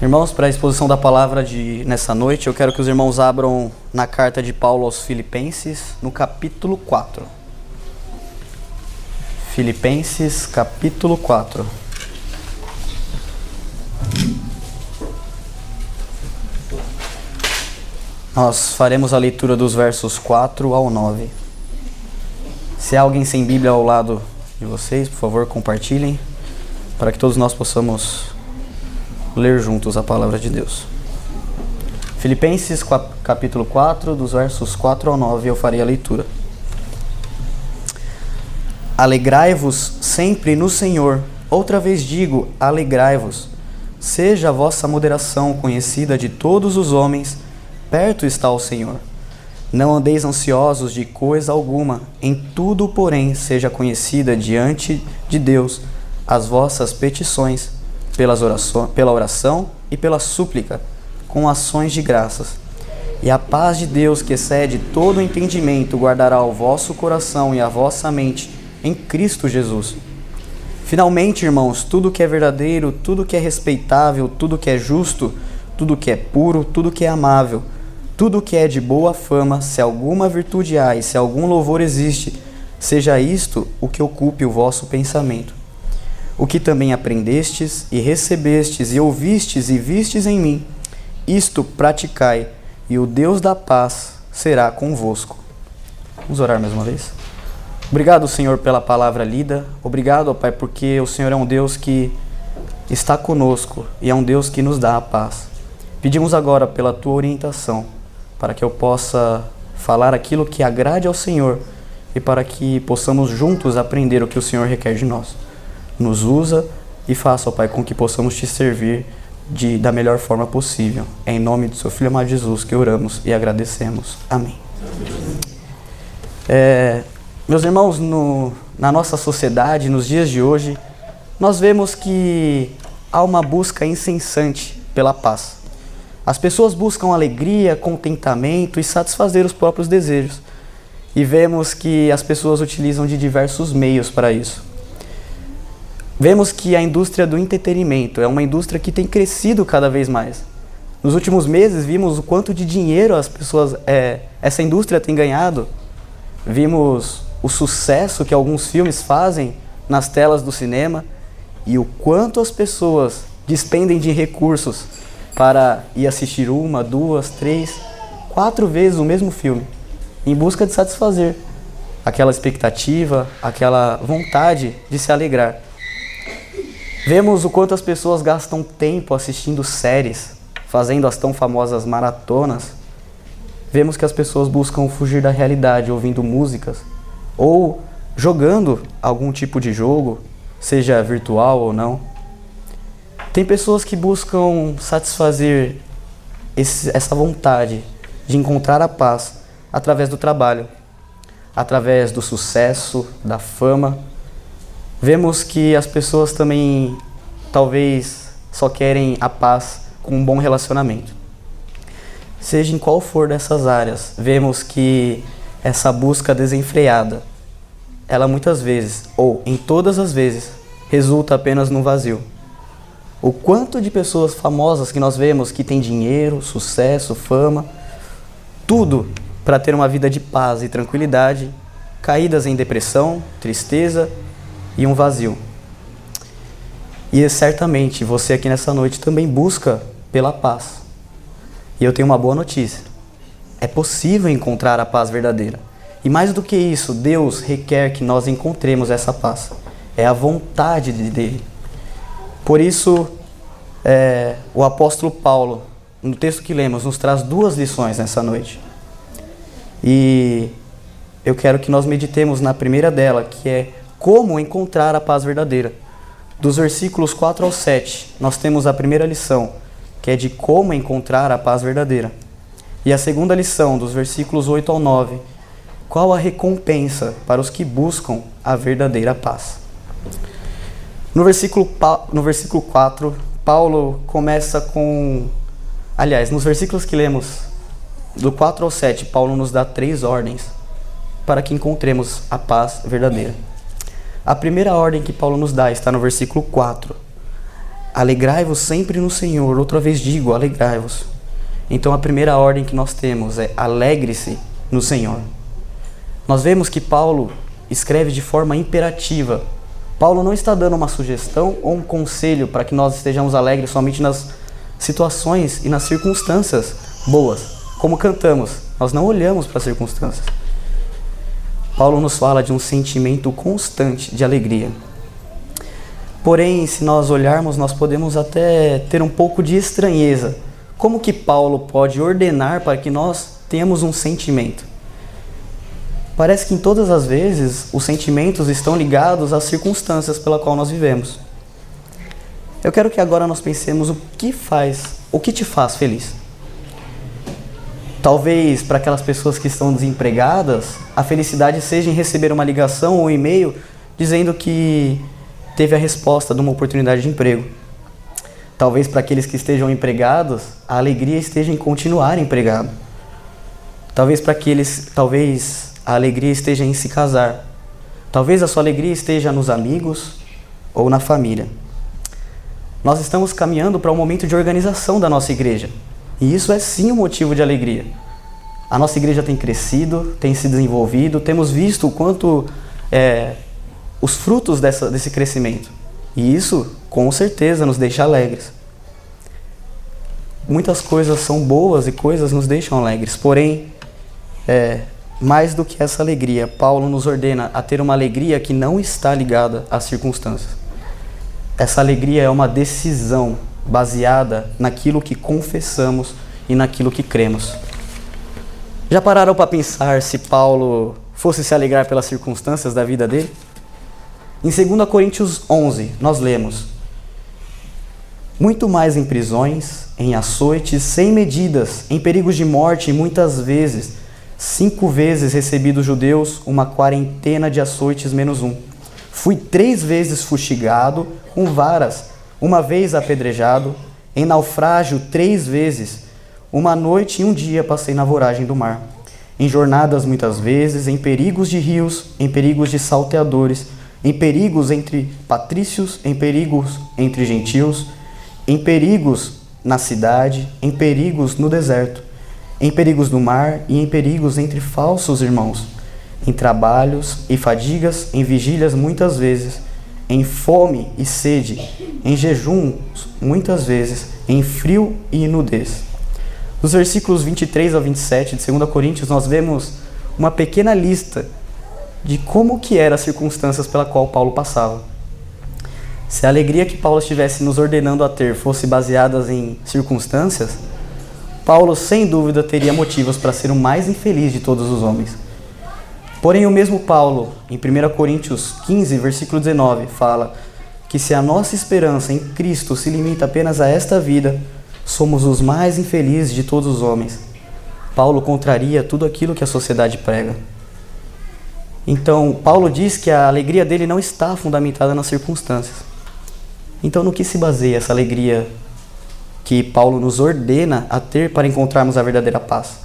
Irmãos, para a exposição da palavra nessa noite, eu quero que os irmãos abram na carta de Paulo aos Filipenses, no capítulo 4. Filipenses, capítulo 4. Nós faremos a leitura dos versos 4 ao 9. Se há alguém sem Bíblia ao lado de vocês, por favor, compartilhem, para que todos nós possamos ler juntos a palavra de Deus. Filipenses capítulo 4, dos versos 4 ao 9, eu farei a leitura. Alegrai-vos sempre no Senhor. Outra vez digo, alegrai-vos. Seja a vossa moderação conhecida de todos os homens, perto está o Senhor. Não andeis ansiosos de coisa alguma, em tudo, porém, seja conhecida diante de Deus as vossas petições, pela oração e pela súplica, com ações de graças. E a paz de Deus, que excede todo o entendimento, guardará o vosso coração e a vossa mente em Cristo Jesus. Finalmente, irmãos, tudo que é verdadeiro, tudo que é respeitável, tudo que é justo, tudo que é puro, tudo que é amável, tudo que é de boa fama, se alguma virtude há e se algum louvor existe, seja isto o que ocupe o vosso pensamento. O que também aprendestes e recebestes e ouvistes e vistes em mim, isto praticai, e o Deus da paz será convosco. Vamos orar mais uma vez? Obrigado, Senhor, pela palavra lida. Obrigado, ó Pai, porque o Senhor é um Deus que está conosco e é um Deus que nos dá a paz. Pedimos agora pela Tua orientação, para que eu possa falar aquilo que agrade ao Senhor e para que possamos juntos aprender o que o Senhor requer de nós. Nos usa e faça, ó Pai, com que possamos Te servir da melhor forma possível. É em nome do Seu Filho amado Jesus que oramos e agradecemos. Amém. Meus irmãos, na nossa sociedade, nos dias de hoje, nós vemos que há uma busca incessante pela paz. As pessoas buscam alegria, contentamento e satisfazer os próprios desejos. E vemos que as pessoas utilizam de diversos meios para isso. Vemos que a indústria do entretenimento é uma indústria que tem crescido cada vez mais. Nos últimos meses vimos o quanto de dinheiro essa indústria tem ganhado. Vimos o sucesso que alguns filmes fazem nas telas do cinema e o quanto as pessoas despendem de recursos para ir assistir 1, 2, 3, 4 vezes o mesmo filme, em busca de satisfazer aquela expectativa, aquela vontade de se alegrar. Vemos o quanto as pessoas gastam tempo assistindo séries, fazendo as tão famosas maratonas. Vemos que as pessoas buscam fugir da realidade ouvindo músicas ou jogando algum tipo de jogo, seja virtual ou não. Tem pessoas que buscam satisfazer essa vontade de encontrar a paz através do trabalho, através do sucesso, da fama. Vemos que as pessoas também talvez só querem a paz com um bom relacionamento. Seja em qual for dessas áreas, vemos que essa busca desenfreada, ela muitas vezes, ou em todas as vezes, resulta apenas no vazio. O quanto de pessoas famosas que nós vemos que têm dinheiro, sucesso, fama, tudo para ter uma vida de paz e tranquilidade, caídas em depressão, tristeza e um vazio. E certamente você aqui nessa noite também busca pela paz. E eu tenho uma boa notícia. É possível encontrar a paz verdadeira. E mais do que isso, Deus requer que nós encontremos essa paz. É a vontade dele. Por isso, o apóstolo Paulo, no texto que lemos, nos traz 2 lições nessa noite. E eu quero que nós meditemos na primeira dela, que é como encontrar a paz verdadeira. Dos versículos 4 ao 7, nós temos a primeira lição, que é de como encontrar a paz verdadeira. E a segunda lição, dos versículos 8 ao 9, qual a recompensa para os que buscam a verdadeira paz. No versículo 4, Paulo começa com... Aliás, nos versículos que lemos, do 4 ao 7, Paulo nos dá 3 ordens para que encontremos a paz verdadeira. A primeira ordem que Paulo nos dá está no versículo 4. alegrai-vos sempre no Senhor. Outra vez digo, alegrai-vos. Então a primeira ordem que nós temos é alegre-se no Senhor. Nós vemos que Paulo escreve de forma imperativa. Paulo não está dando uma sugestão ou um conselho para que nós estejamos alegres somente nas situações e nas circunstâncias boas. Como cantamos, nós não olhamos para as circunstâncias. Paulo nos fala de um sentimento constante de alegria. Porém, se nós olharmos, nós podemos até ter um pouco de estranheza. Como que Paulo pode ordenar para que nós tenhamos um sentimento? Parece que em todas as vezes os sentimentos estão ligados às circunstâncias pela qual nós vivemos. Eu quero que agora nós pensemos o que te faz feliz. Talvez para aquelas pessoas que estão desempregadas, a felicidade seja em receber uma ligação ou um e-mail dizendo que teve a resposta de uma oportunidade de emprego. Talvez para aqueles que estejam empregados, a alegria esteja em continuar empregado. Talvez a alegria esteja em se casar. Talvez a sua alegria esteja nos amigos ou na família. Nós estamos caminhando para um momento de organização da nossa igreja. E isso é sim um motivo de alegria. A nossa igreja tem crescido, tem se desenvolvido, temos visto o quanto os frutos desse crescimento. E isso, com certeza, nos deixa alegres. Muitas coisas são boas e coisas nos deixam alegres. Porém, mais do que essa alegria, Paulo nos ordena a ter uma alegria que não está ligada às circunstâncias. Essa alegria é uma decisão baseada naquilo que confessamos e naquilo que cremos. Já pararam para pensar se Paulo fosse se alegrar pelas circunstâncias da vida dele? Em 2 Coríntios 11, nós lemos: muito mais em prisões, em açoites, sem medidas, em perigos de morte e muitas vezes, 5 vezes recebi dos judeus uma quarentena de açoites menos um. Fui 3 vezes fustigado com varas, 1 vez apedrejado, em naufrágio 3 vezes, 1 noite e 1 dia passei na voragem do mar. Em jornadas muitas vezes, em perigos de rios, em perigos de salteadores, em perigos entre patrícios, em perigos entre gentios, em perigos na cidade, em perigos no deserto, em perigos no mar e em perigos entre falsos irmãos, em trabalhos e fadigas, em vigílias muitas vezes, em fome e sede, em jejuns muitas vezes, em frio e nudez. Nos versículos 23 ao 27 de 2 Coríntios, nós vemos uma pequena lista de como que eram as circunstâncias pela qual Paulo passava. Se a alegria que Paulo estivesse nos ordenando a ter fosse baseada em circunstâncias, Paulo, sem dúvida, teria motivos para ser o mais infeliz de todos os homens. Porém, o mesmo Paulo, em 1 Coríntios 15, versículo 19, fala que se a nossa esperança em Cristo se limita apenas a esta vida, somos os mais infelizes de todos os homens. Paulo contraria tudo aquilo que a sociedade prega. Então, Paulo diz que a alegria dele não está fundamentada nas circunstâncias. Então, no que se baseia essa alegria que Paulo nos ordena a ter para encontrarmos a verdadeira paz?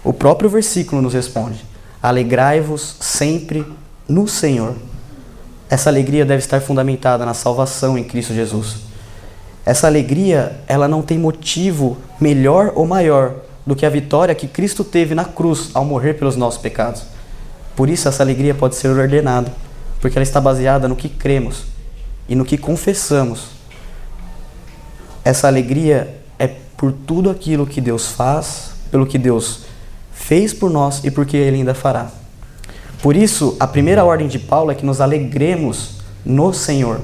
O próprio versículo nos responde: alegrai-vos sempre no Senhor. Essa alegria deve estar fundamentada na salvação em Cristo Jesus. Essa alegria, ela não tem motivo melhor ou maior do que a vitória que Cristo teve na cruz ao morrer pelos nossos pecados. Por isso essa alegria pode ser ordenada, porque ela está baseada no que cremos e no que confessamos. Essa alegria é por tudo aquilo que Deus faz, pelo que Deus fez por nós e porque Ele ainda fará. Por isso, a primeira ordem de Paulo é que nos alegremos no Senhor.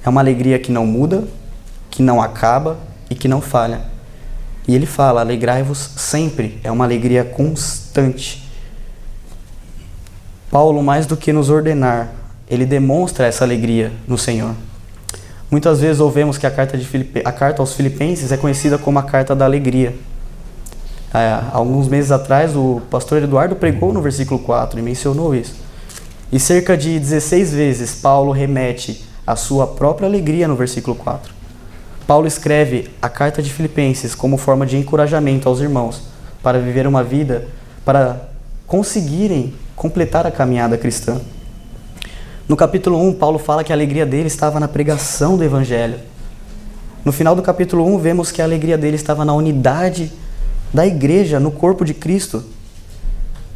É uma alegria que não muda, que não acaba e que não falha. E ele fala: alegrai-vos sempre. É uma alegria constante. Paulo, mais do que nos ordenar, ele demonstra essa alegria no Senhor. Muitas vezes ouvemos que a carta aos Filipenses é conhecida como a carta da alegria. Há alguns meses atrás, o pastor Eduardo pregou no versículo 4 e mencionou isso. E cerca de 16 vezes, Paulo remete à sua própria alegria no versículo 4. Paulo escreve a carta de Filipenses como forma de encorajamento aos irmãos para viver uma vida, para conseguirem completar a caminhada cristã. No capítulo 1, Paulo fala que a alegria dele estava na pregação do Evangelho. No final do capítulo 1, vemos que a alegria dele estava na unidade da igreja, no corpo de Cristo.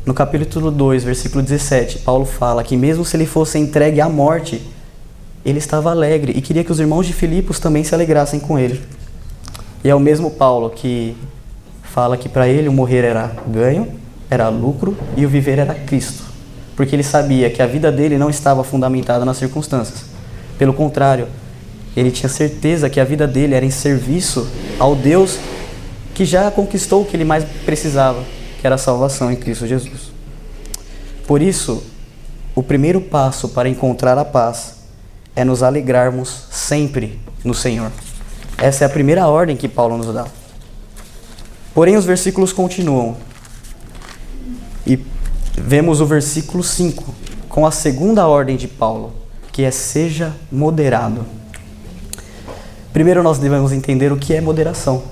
No capítulo 2, versículo 17, Paulo fala que mesmo se ele fosse entregue à morte, ele estava alegre e queria que os irmãos de Filipos também se alegrassem com ele. E é o mesmo Paulo que fala que para ele o morrer era ganho, era lucro e o viver era Cristo. Porque ele sabia que a vida dele não estava fundamentada nas circunstâncias. Pelo contrário, ele tinha certeza que a vida dele era em serviço ao Deus que já conquistou o que ele mais precisava, que era a salvação em Cristo Jesus. Por isso, o primeiro passo para encontrar a paz é nos alegrarmos sempre no Senhor. Essa é a primeira ordem que Paulo nos dá. Porém, os versículos continuam. E vemos o versículo 5, com a segunda ordem de Paulo, que é seja moderado. Primeiro nós devemos entender o que é moderação.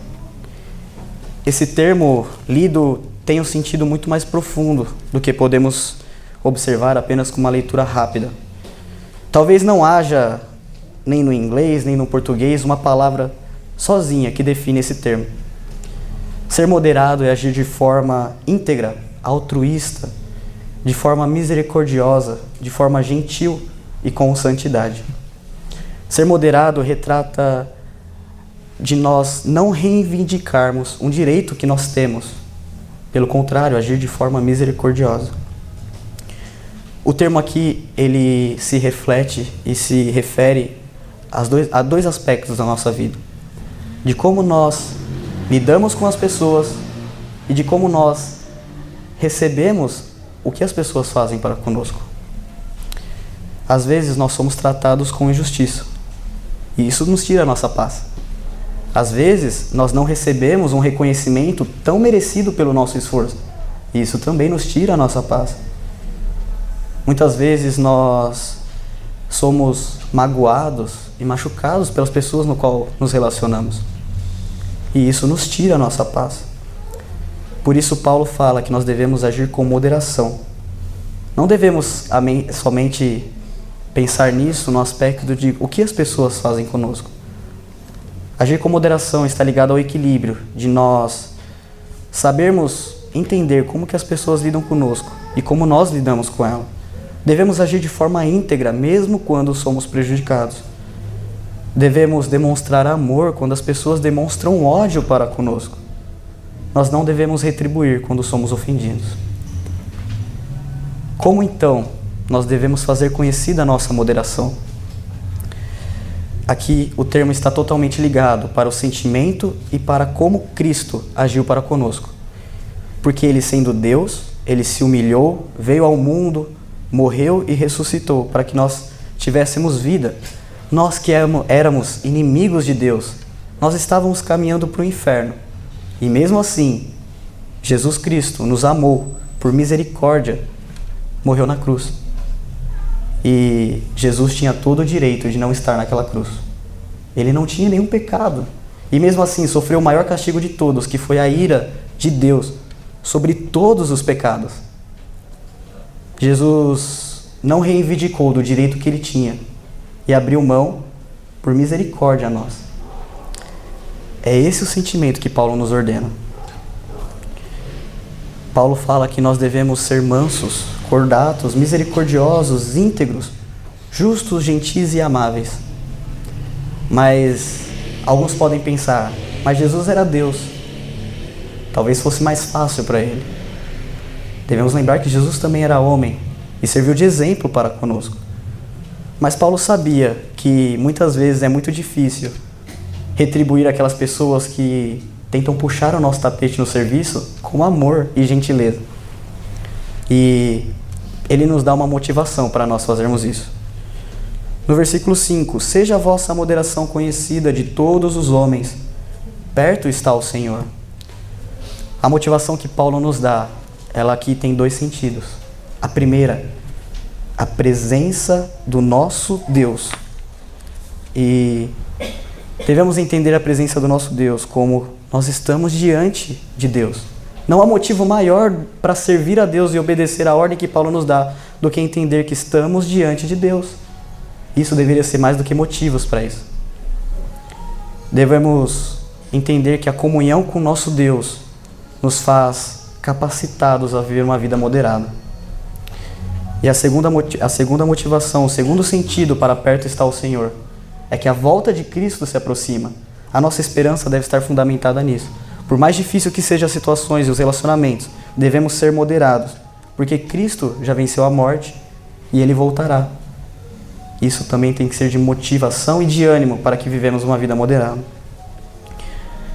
Esse termo lido tem um sentido muito mais profundo do que podemos observar apenas com uma leitura rápida. Talvez não haja, nem no inglês, nem no português, uma palavra sozinha que define esse termo. Ser moderado é agir de forma íntegra, altruísta, de forma misericordiosa, de forma gentil e com santidade. Ser moderado retrata de nós não reivindicarmos um direito que nós temos. Pelo contrário, agir de forma misericordiosa. O termo aqui, ele se reflete e se refere a dois aspectos da nossa vida. De como nós lidamos com as pessoas e de como nós recebemos o que as pessoas fazem para conosco. Às vezes nós somos tratados com injustiça e isso nos tira a nossa paz. Às vezes nós não recebemos um reconhecimento tão merecido pelo nosso esforço e isso também nos tira a nossa paz. Muitas vezes nós somos magoados e machucados pelas pessoas no qual nos relacionamos e isso nos tira a nossa paz. Por isso Paulo fala que nós devemos agir com moderação. Não devemos somente pensar nisso no aspecto de o que as pessoas fazem conosco. Agir com moderação está ligado ao equilíbrio de nós sabermos entender como que as pessoas lidam conosco e como nós lidamos com elas. Devemos agir de forma íntegra, mesmo quando somos prejudicados. Devemos demonstrar amor quando as pessoas demonstram ódio para conosco. Nós não devemos retribuir quando somos ofendidos. Como então nós devemos fazer conhecida a nossa moderação? Aqui o termo está totalmente ligado para o sentimento e para como Cristo agiu para conosco. Porque ele, sendo Deus, ele se humilhou, veio ao mundo, morreu e ressuscitou para que nós tivéssemos vida. Nós que éramos inimigos de Deus, nós estávamos caminhando para o inferno. E mesmo assim, Jesus Cristo nos amou por misericórdia, morreu na cruz. E Jesus tinha todo o direito de não estar naquela cruz. Ele não tinha nenhum pecado. E mesmo assim sofreu o maior castigo de todos, que foi a ira de Deus sobre todos os pecados. Jesus não reivindicou do direito que ele tinha e abriu mão por misericórdia a nós. É esse o sentimento que Paulo nos ordena. Paulo fala que nós devemos ser mansos, cordatos, misericordiosos, íntegros, justos, gentis e amáveis. Mas alguns podem pensar, mas Jesus era Deus. Talvez fosse mais fácil para ele. Devemos lembrar que Jesus também era homem e serviu de exemplo para conosco. Mas Paulo sabia que muitas vezes é muito difícil retribuir aquelas pessoas que tentam puxar o nosso tapete no serviço com amor e gentileza. E ele nos dá uma motivação para nós fazermos isso. No versículo 5, seja a vossa moderação conhecida de todos os homens, perto está o Senhor. A motivação que Paulo nos dá, ela aqui tem dois sentidos. A primeira, a presença do nosso Deus. E devemos entender a presença do nosso Deus como nós estamos diante de Deus. Não há motivo maior para servir a Deus e obedecer a ordem que Paulo nos dá do que entender que estamos diante de Deus. Isso deveria ser mais do que motivos para isso. Devemos entender que a comunhão com o nosso Deus nos faz capacitados a viver uma vida moderada. E a segunda motivação, o segundo sentido para perto está o Senhor, é que a volta de Cristo se aproxima. A nossa esperança deve estar fundamentada nisso. Por mais difícil que sejam as situações e os relacionamentos, devemos ser moderados, porque Cristo já venceu a morte e Ele voltará. Isso também tem que ser de motivação e de ânimo para que vivemos uma vida moderada.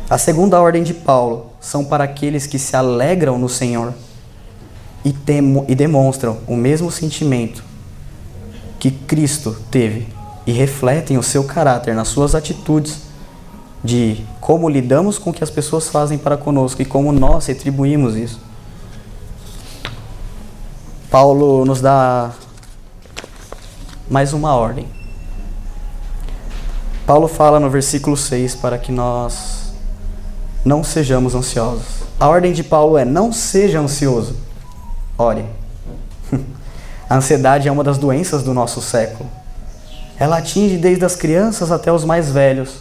A segunda ordem de Paulo são para aqueles que se alegram no Senhor e demonstram o mesmo sentimento que Cristo teve e refletem o seu caráter nas suas atitudes de como lidamos com o que as pessoas fazem para conosco e como nós retribuímos isso. Paulo nos dá mais uma ordem. Paulo fala no versículo 6 para que nós não sejamos ansiosos. A ordem de Paulo é: não seja ansioso, ore. A ansiedade é uma das doenças do nosso século. Ela atinge desde as crianças até os mais velhos,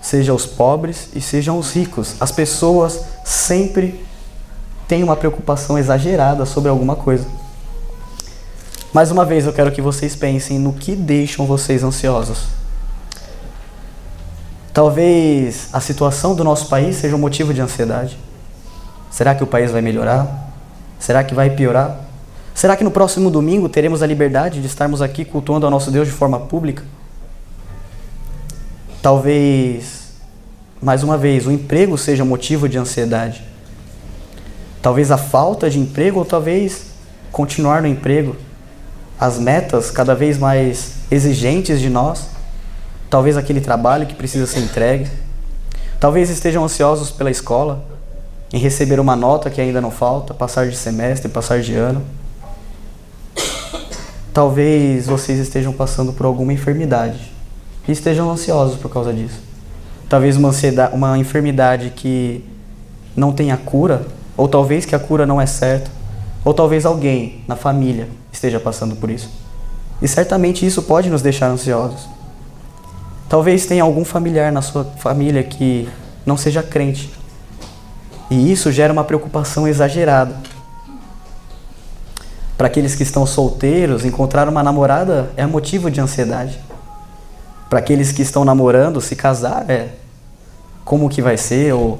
seja os pobres e sejam os ricos. As pessoas sempre têm uma preocupação exagerada sobre alguma coisa. Mais uma vez eu quero que vocês pensem no que deixam vocês ansiosos. Talvez a situação do nosso país seja um motivo de ansiedade. Será que o país vai melhorar? Será que vai piorar? Será que no próximo domingo teremos a liberdade de estarmos aqui cultuando ao nosso Deus de forma pública? Talvez, mais uma vez, o emprego seja motivo de ansiedade. Talvez a falta de emprego ou talvez continuar no emprego. As metas cada vez mais exigentes de nós. Talvez aquele trabalho que precisa ser entregue. Talvez estejam ansiosos pela escola, em receber uma nota que ainda não falta, passar de semestre, passar de ano. Talvez vocês estejam passando por alguma enfermidade e estejam ansiosos por causa disso. Talvez uma enfermidade que não tenha cura, ou talvez que a cura não é certa, ou talvez alguém na família esteja passando por isso. E certamente isso pode nos deixar ansiosos. Talvez tenha algum familiar na sua família que não seja crente. E isso gera uma preocupação exagerada. Para aqueles que estão solteiros, encontrar uma namorada é motivo de ansiedade. Para aqueles que estão namorando, se casar como que vai ser ou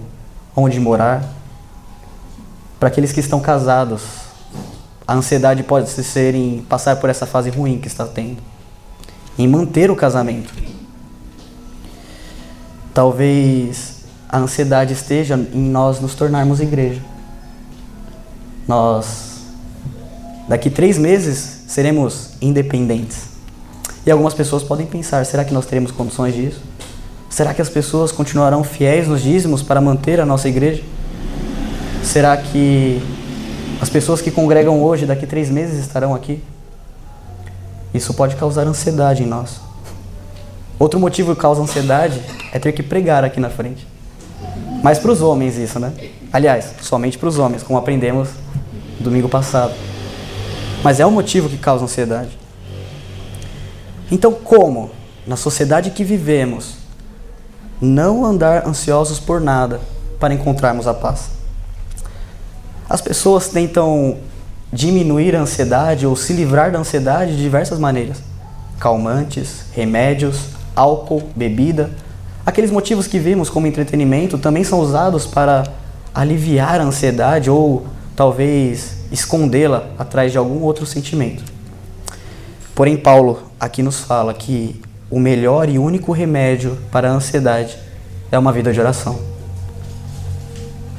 onde morar. Para aqueles que estão casados, a ansiedade pode ser em passar por essa fase ruim que está tendo, em manter o casamento. Talvez a ansiedade esteja em nós nos tornarmos igreja. Nós, daqui 3 meses, seremos independentes. E algumas pessoas podem pensar, será que nós teremos condições disso? Será que as pessoas continuarão fiéis nos dízimos para manter a nossa igreja? Será que as pessoas que congregam hoje, daqui 3 meses, estarão aqui? Isso pode causar ansiedade em nós. Outro motivo que causa ansiedade é ter que pregar aqui na frente. Mas para os homens isso, né? Aliás, somente para os homens, como aprendemos domingo passado. Mas é um motivo que causa ansiedade. Então, como, na sociedade que vivemos, não andar ansiosos por nada para encontrarmos a paz? As pessoas tentam diminuir a ansiedade ou se livrar da ansiedade de diversas maneiras. Calmantes, remédios, álcool, bebida. Aqueles motivos que vimos como entretenimento também são usados para aliviar a ansiedade ou talvez escondê-la atrás de algum outro sentimento. Porém, Paulo aqui nos fala que o melhor e único remédio para a ansiedade é uma vida de oração.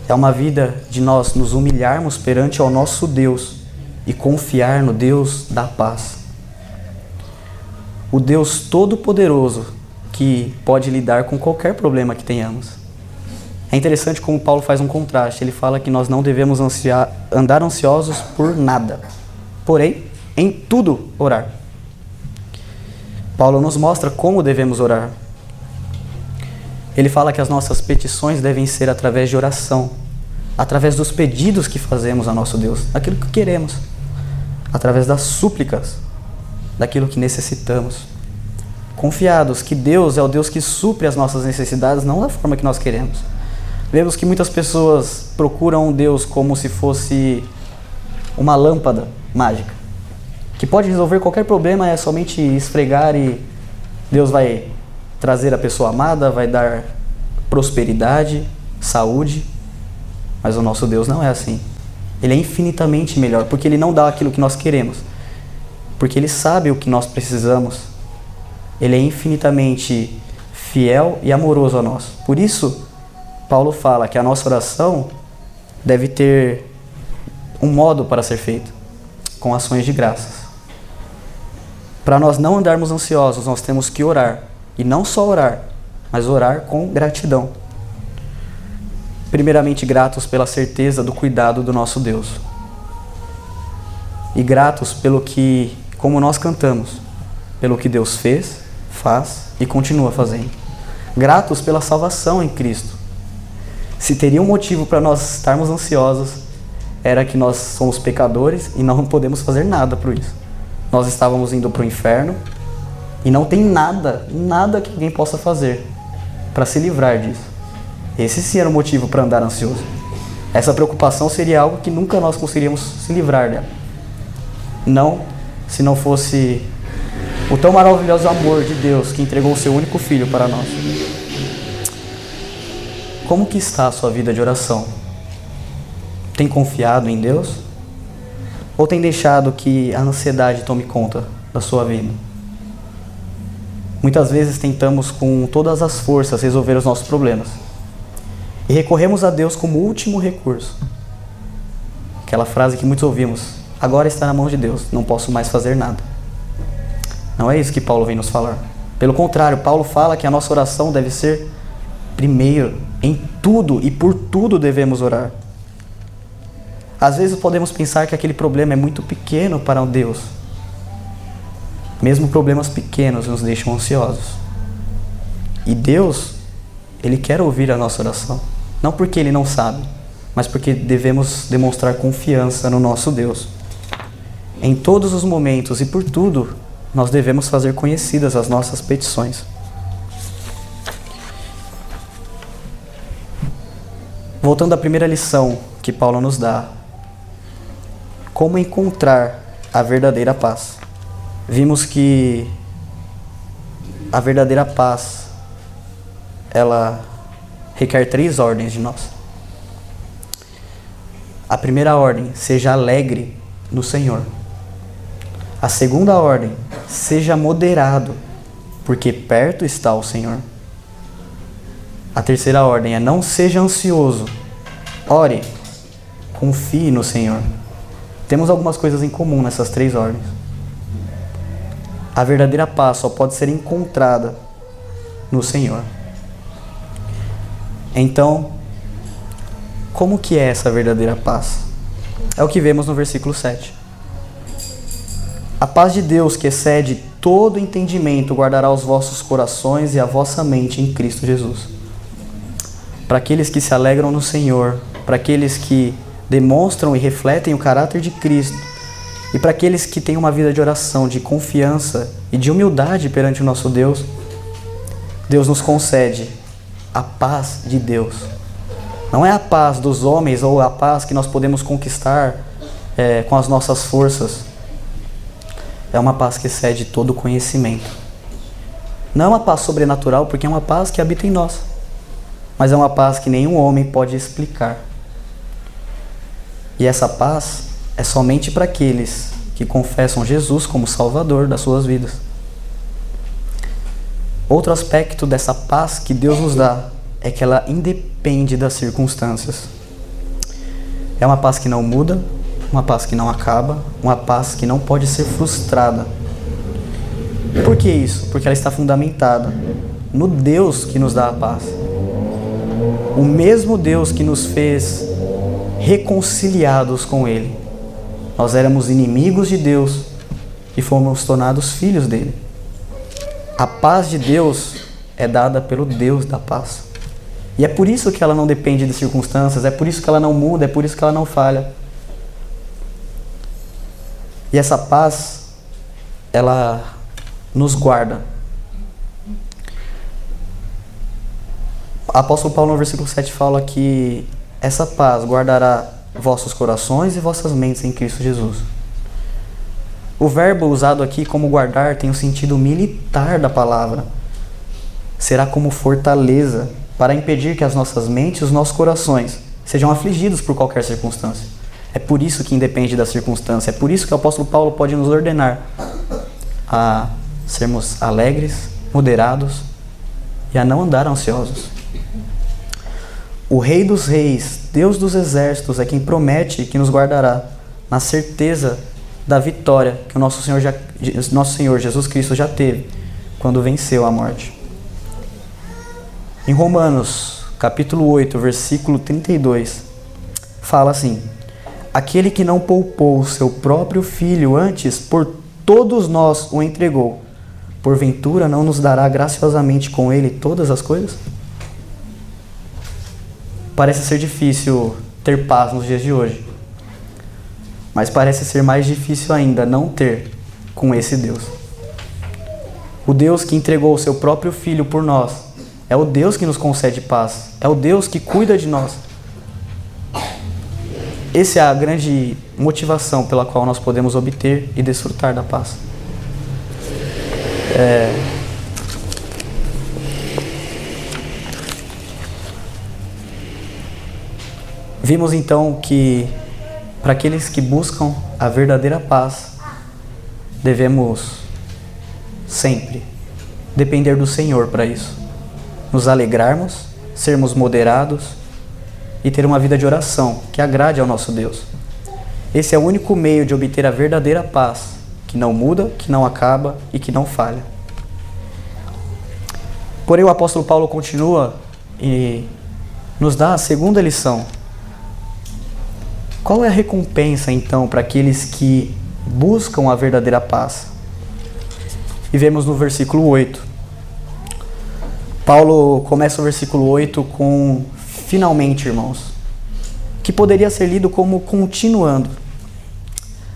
É uma vida de nós nos humilharmos perante ao nosso Deus e confiar no Deus da paz. O Deus Todo-Poderoso que pode lidar com qualquer problema que tenhamos. É interessante como Paulo faz um contraste. Ele fala que nós não devemos andar ansiosos por nada, porém, em tudo orar. Paulo nos mostra como devemos orar. Ele fala que as nossas petições devem ser através de oração, através dos pedidos que fazemos a nosso Deus, aquilo que queremos, através das súplicas, daquilo que necessitamos. confiados que Deus é o Deus que supre as nossas necessidades, não da forma que nós queremos. Vemos que muitas pessoas procuram Deus como se fosse uma lâmpada mágica, que pode resolver qualquer problema, é somente esfregar e Deus vai trazer a pessoa amada, vai dar prosperidade, saúde. Mas o nosso Deus não é assim. Ele é infinitamente melhor, porque Ele não dá aquilo que nós queremos, porque Ele sabe o que nós precisamos. Ele é infinitamente fiel e amoroso a nós. Por isso, Paulo fala que a nossa oração deve ter um modo para ser feita, com ações de graças. Para nós não andarmos ansiosos, nós temos que orar. E não só orar, mas orar com gratidão. Primeiramente, gratos pela certeza do cuidado do nosso Deus. E gratos pelo que, como nós cantamos, pelo que Deus fez, faz e continua fazendo. Gratos pela salvação em Cristo. Se teria um motivo para nós estarmos ansiosos, era que nós somos pecadores e não podemos fazer nada por isso. Nós estávamos indo para o inferno e não tem nada que alguém possa fazer para se livrar disso. Esse sim era o motivo para andar ansioso. Essa preocupação seria algo que nunca nós conseguiríamos se livrar dela. Não, se não fosse o tão maravilhoso amor de Deus que entregou o seu único filho para nós. Como que está a sua vida de oração? Tem confiado em Deus? Ou tem deixado que a ansiedade tome conta da sua vida? Muitas vezes tentamos com todas as forças resolver os nossos problemas. E recorremos a Deus como último recurso. Aquela frase que muitos ouvimos: agora está na mão de Deus, não posso mais fazer nada. Não é isso que Paulo vem nos falar. Pelo contrário, Paulo fala que a nossa oração deve ser primeiro, em tudo e por tudo devemos orar. Às vezes podemos pensar que aquele problema é muito pequeno para Deus. Mesmo problemas pequenos nos deixam ansiosos. E Deus, Ele quer ouvir a nossa oração. Não porque Ele não sabe, mas porque devemos demonstrar confiança no nosso Deus. Em todos os momentos e por tudo, nós devemos fazer conhecidas as nossas petições. Voltando à primeira lição que Paulo nos dá, como encontrar a verdadeira paz? Vimos que a verdadeira paz, ela requer 3 ordens de nós. A primeira ordem: seja alegre no Senhor. A segunda ordem: seja moderado, porque perto está o Senhor. A terceira ordem é: não seja ansioso, ore, confie no Senhor. Temos algumas coisas em comum nessas 3 ordens. A verdadeira paz só pode ser encontrada no Senhor. Então, como que é essa verdadeira paz? É o que vemos no versículo 7. A paz de Deus, que excede todo entendimento, guardará os vossos corações e a vossa mente em Cristo Jesus. Para aqueles que se alegram no Senhor, para aqueles que demonstram e refletem o caráter de Cristo, e para aqueles que têm uma vida de oração, de confiança e de humildade perante o nosso Deus, Deus nos concede a paz de Deus. Não é a paz dos homens ou a paz que nós podemos conquistar com as nossas forças. É uma paz que excede todo conhecimento. Não é uma paz sobrenatural, porque é uma paz que habita em nós. Mas é uma paz que nenhum homem pode explicar. E essa paz é somente para aqueles que confessam Jesus como Salvador das suas vidas. Outro aspecto dessa paz que Deus nos dá é que ela independe das circunstâncias. É uma paz que não muda, uma paz que não acaba, uma paz que não pode ser frustrada. Por que isso? Porque ela está fundamentada no Deus que nos dá a paz. O mesmo Deus que nos fez reconciliados com Ele. Nós éramos inimigos de Deus e fomos tornados filhos dele. A paz de Deus é dada pelo Deus da paz. E é por isso que ela não depende de circunstâncias, é por isso que ela não muda, é por isso que ela não falha. E essa paz, ela nos guarda apóstolo Paulo no versículo 7 fala que essa paz guardará vossos corações e vossas mentes em Cristo Jesus. O verbo usado aqui como guardar tem o sentido militar da palavra. Será como fortaleza para impedir que as nossas mentes e os nossos corações sejam afligidos por qualquer circunstância. É por isso que independe da circunstância. É por isso que o apóstolo Paulo pode nos ordenar a sermos alegres, moderados e a não andar ansiosos. O Rei dos Reis, Deus dos Exércitos, é quem promete que nos guardará na certeza da vitória que o nosso Senhor Jesus Cristo já teve quando venceu a morte. Em Romanos, capítulo 8, versículo 32, fala assim: aquele que não poupou o seu próprio filho, antes por todos nós o entregou, porventura não nos dará graciosamente com ele todas as coisas? Parece ser difícil ter paz nos dias de hoje, mas parece ser mais difícil ainda não ter com esse Deus. O Deus que entregou o seu próprio filho por nós é o Deus que nos concede paz, é o Deus que cuida de nós. Essa é a grande motivação pela qual nós podemos obter e desfrutar da paz. Vimos então que para aqueles que buscam a verdadeira paz, devemos sempre depender do Senhor para isso. Nos alegrarmos, sermos moderados e ter uma vida de oração que agrade ao nosso Deus. Esse é o único meio de obter a verdadeira paz, que não muda, que não acaba e que não falha. Porém, o apóstolo Paulo continua e nos dá a segunda lição. Qual é a recompensa, então, para aqueles que buscam a verdadeira paz? E vemos no versículo 8. Paulo começa o versículo 8 com finalmente, irmãos, que poderia ser lido como continuando.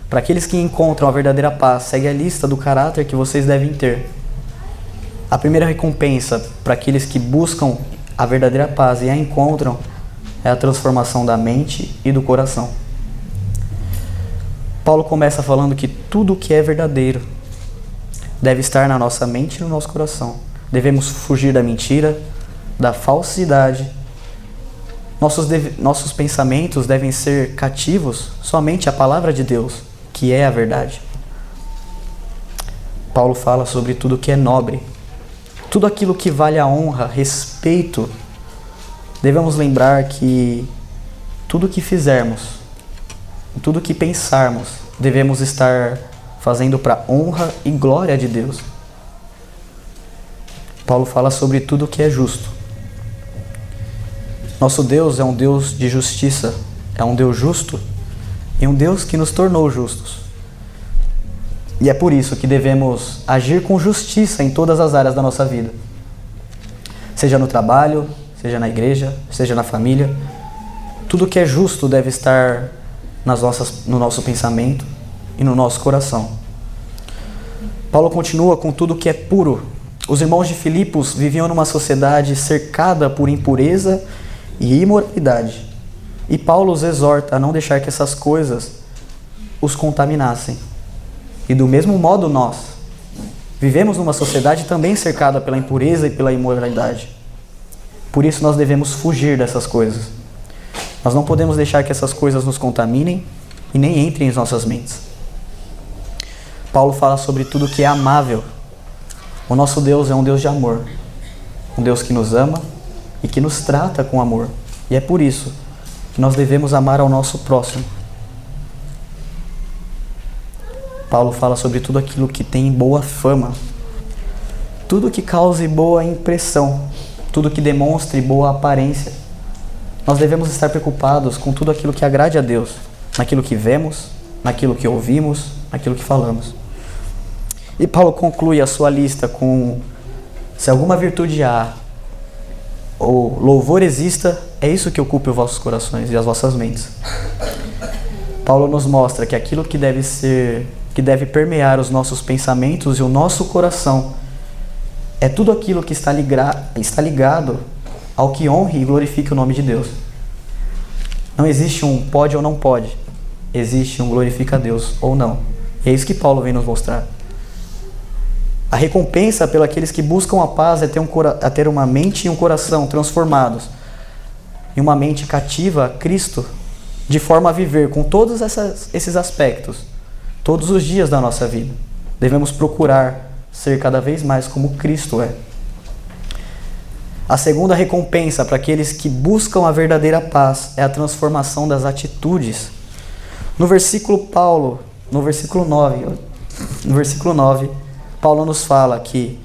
Para aqueles que encontram a verdadeira paz, segue a lista do caráter que vocês devem ter. A primeira recompensa para aqueles que buscam a verdadeira paz e a encontram é a transformação da mente e do coração. Paulo começa falando que tudo o que é verdadeiro deve estar na nossa mente e no nosso coração. Devemos fugir da mentira, da falsidade. Nossos pensamentos devem ser cativos somente à palavra de Deus, que é a verdade. Paulo fala sobre tudo que é nobre, tudo aquilo que vale a honra, respeito. Devemos lembrar que tudo que fizermos, tudo que pensarmos, devemos estar fazendo para honra e glória de Deus. Paulo fala sobre tudo que é justo. Nosso Deus é um Deus de justiça, é um Deus justo e um Deus que nos tornou justos. E é por isso que devemos agir com justiça em todas as áreas da nossa vida. Seja no trabalho, seja na igreja, seja na família. Tudo que é justo deve estar no nosso pensamento e no nosso coração. Paulo continua com tudo que é puro. Os irmãos de Filipos viviam numa sociedade cercada por impureza e imoralidade. E Paulo os exorta a não deixar que essas coisas os contaminassem. E do mesmo modo nós vivemos numa sociedade também cercada pela impureza e pela imoralidade. Por isso nós devemos fugir dessas coisas. Nós não podemos deixar que essas coisas nos contaminem e nem entrem em nossas mentes. Paulo fala sobre tudo que é amável. O nosso Deus é um Deus de amor. Um Deus que nos ama e que nos trata com amor. E é por isso que nós devemos amar ao nosso próximo. Paulo fala sobre tudo aquilo que tem boa fama. Tudo que cause boa impressão. Tudo que demonstre boa aparência. Nós devemos estar preocupados com tudo aquilo que agrade a Deus, naquilo que vemos, naquilo que ouvimos, naquilo que falamos. E Paulo conclui a sua lista com: se alguma virtude há, ou louvor exista, é isso que ocupe os vossos corações e as vossas mentes. Paulo nos mostra que aquilo que deve permear os nossos pensamentos e o nosso coração é tudo aquilo que está ligado ao que honre e glorifique o nome de Deus. Não existe um pode ou não pode. Existe um glorifica a Deus ou não. E é isso que Paulo vem nos mostrar. A recompensa pelos aqueles que buscam a paz é ter uma mente e um coração transformados em uma mente cativa a Cristo, de forma a viver com todos esses aspectos, todos os dias da nossa vida. Devemos procurar ser cada vez mais como Cristo é. A segunda recompensa para aqueles que buscam a verdadeira paz é a transformação das atitudes. No versículo 9, Paulo nos fala que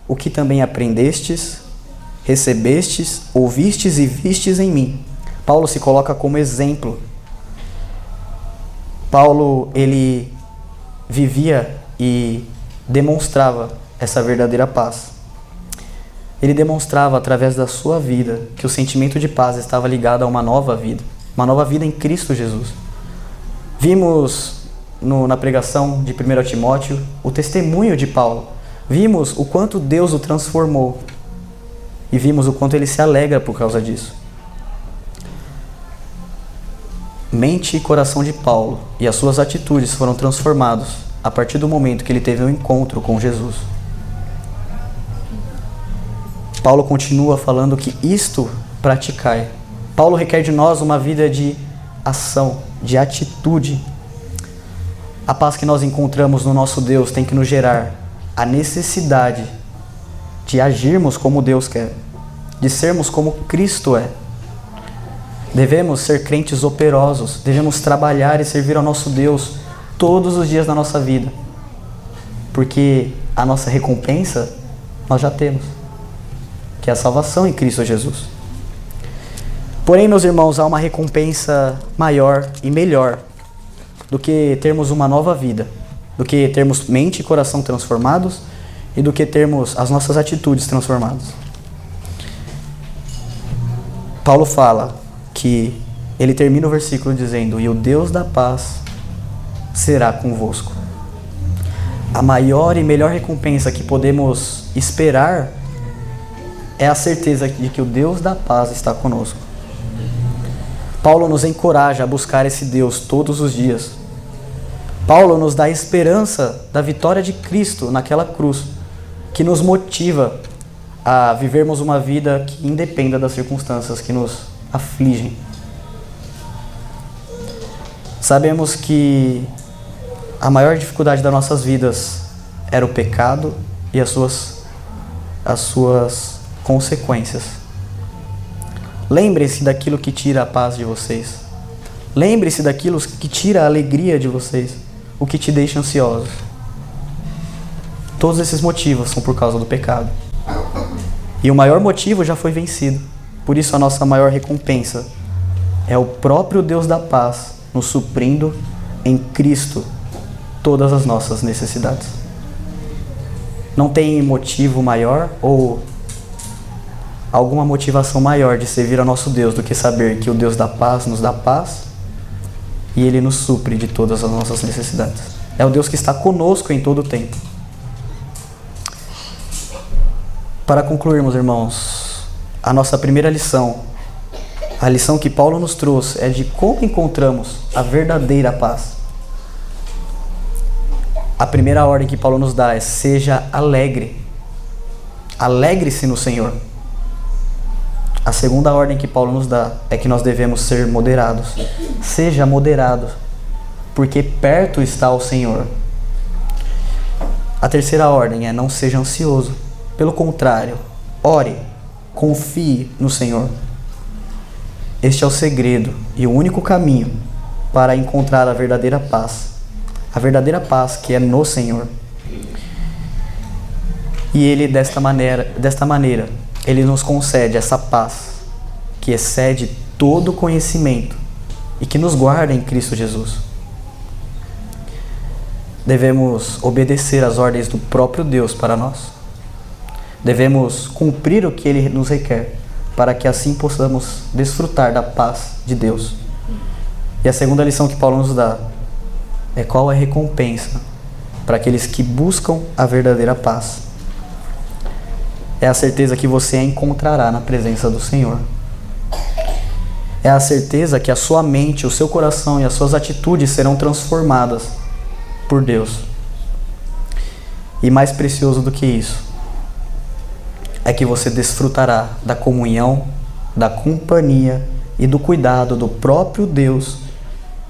o que também aprendestes, recebestes, ouvistes e vistes em mim. Paulo se coloca como exemplo. Paulo, ele vivia e demonstrava essa verdadeira paz. Ele demonstrava através da sua vida que o sentimento de paz estava ligado a uma nova vida em Cristo Jesus. Vimos na pregação de 1 Timóteo o testemunho de Paulo. Vimos o quanto Deus o transformou e vimos o quanto ele se alegra por causa disso. Mente e coração de Paulo e as suas atitudes foram transformados a partir do momento que ele teve um encontro com Jesus. Paulo continua falando que isto praticai. Paulo requer de nós uma vida de ação, de atitude. A paz que nós encontramos no nosso Deus tem que nos gerar a necessidade de agirmos como Deus quer, de sermos como Cristo é. Devemos ser crentes operosos, devemos trabalhar e servir ao nosso Deus todos os dias da nossa vida, porque a nossa recompensa nós já temos, que é a salvação em Cristo Jesus. Porém, meus irmãos, há uma recompensa maior e melhor do que termos uma nova vida, do que termos mente e coração transformados e do que termos as nossas atitudes transformadas. Paulo fala que ele termina o versículo dizendo: e o Deus da paz será convosco. A maior e melhor recompensa que podemos esperar é a certeza de que o Deus da paz está conosco. Paulo nos encoraja a buscar esse Deus todos os dias. Paulo nos dá a esperança da vitória de Cristo naquela cruz, que nos motiva a vivermos uma vida que independa das circunstâncias que nos afligem. Sabemos que a maior dificuldade das nossas vidas era o pecado e as suas consequências. Lembre-se daquilo que tira a paz de vocês. Lembre-se daquilo que tira a alegria de vocês, o que te deixa ansiosos. Todos esses motivos são por causa do pecado. E o maior motivo já foi vencido. Por isso a nossa maior recompensa é o próprio Deus da paz nos suprindo em Cristo todas as nossas necessidades. Não tem motivo maior ou alguma motivação maior de servir ao nosso Deus do que saber que o Deus da paz nos dá paz e Ele nos supre de todas as nossas necessidades. É o Deus que está conosco em todo o tempo. Para concluirmos, irmãos, a nossa primeira lição, a lição que Paulo nos trouxe é de como encontramos a verdadeira paz. A primeira ordem que Paulo nos dá é: seja alegre. Alegre-se no Senhor. A segunda ordem que Paulo nos dá é que nós devemos ser moderados. Seja moderado, porque perto está o Senhor. A terceira ordem é: não seja ansioso. Pelo contrário, ore, confie no Senhor. Este é o segredo e o único caminho para encontrar a verdadeira paz. A verdadeira paz que é no Senhor. E Ele, desta maneira, Ele nos concede essa paz que excede todo conhecimento e que nos guarda em Cristo Jesus. Devemos obedecer às ordens do próprio Deus para nós. Devemos cumprir o que Ele nos requer, para que assim possamos desfrutar da paz de Deus. E a segunda lição que Paulo nos dá é qual é a recompensa para aqueles que buscam a verdadeira paz. É a certeza que você a encontrará na presença do Senhor. É a certeza que a sua mente, o seu coração e as suas atitudes serão transformadas por Deus. E mais precioso do que isso, é que você desfrutará da comunhão, da companhia e do cuidado do próprio Deus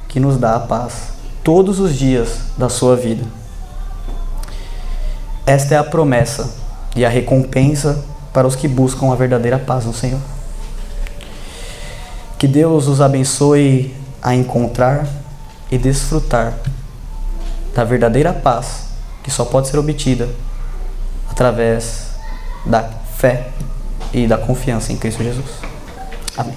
que nos dá a paz todos os dias da sua vida. Esta é a promessa e a recompensa para os que buscam a verdadeira paz no Senhor. Que Deus os abençoe a encontrar e desfrutar da verdadeira paz que só pode ser obtida através da fé e da confiança em Cristo Jesus. Amém.